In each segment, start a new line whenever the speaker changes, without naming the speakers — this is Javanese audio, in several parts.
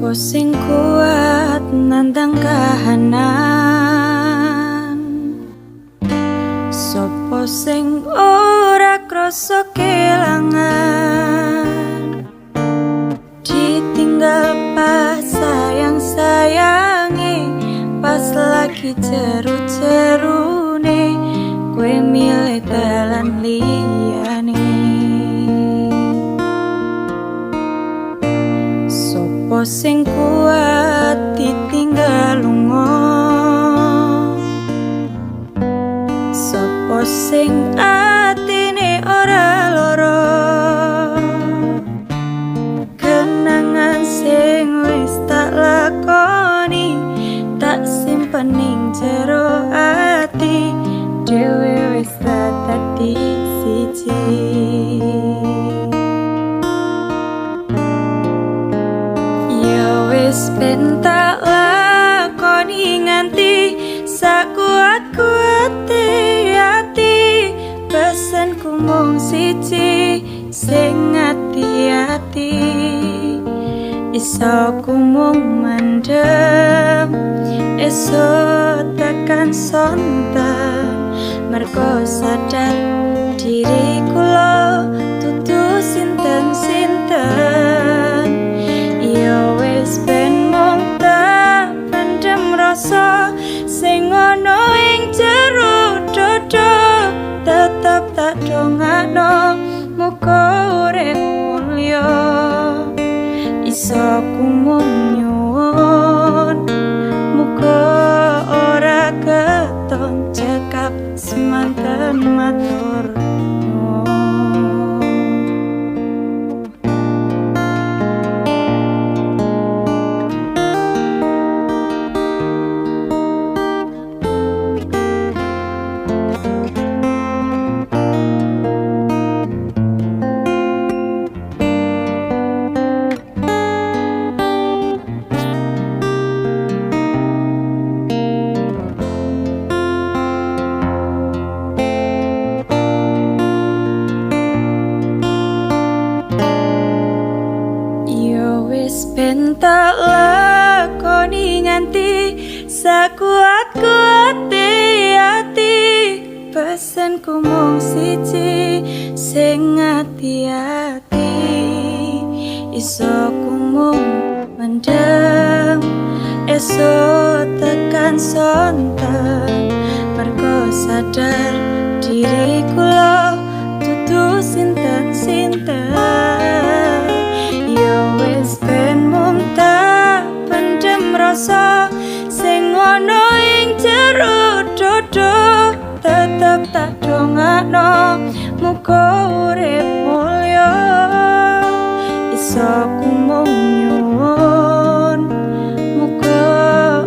Sopo sing kuat nantang kahanan, sopo sing ora krasa kelangan, ditinggal pas sayang-sayangi, pas lagi jeru-jerune kowe milih dalan liyane. Sopo sing kuat ditinggal lunga, sopo sing atine ora loro, kenangan sing wis tak lakoni tak simpen ning jero ati, dhewe wis tak dadi siji. Wis ben tak lakoni nganti sakuat-kuate ati, pesenku mung siji sing ati-ati, iso ku mung mandem esuk tekan sonten, mergo sadar diri kula dudu sinten-sinten. Ya wis ben mung tak pendem rasa sing ana ing jero dada, tetep tak dongakno muga urip mulya, iso ku mung nyuwun muga ora keton cekap semanten matur. Wis ben tak lakoni nganti sakuat-kuate ati, pesenku mung siji sing ati-ati, iso ku mung mendem esuk tekan sonten, mergo sadar diri kula dudu sinten-sinten. Wis ben mung tak pendem rasa sing ana ing jero dada, tetep tak dongakno muga urip mulya, iso ku mung nyuwun muga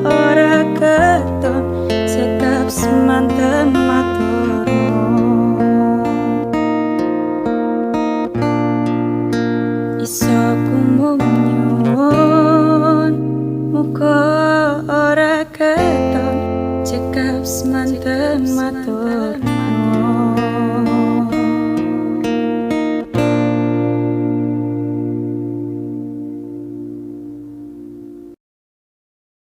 ora keton cekap semanten matur. Iso ku mung nyuwun muga ora keton cekap semanten matur.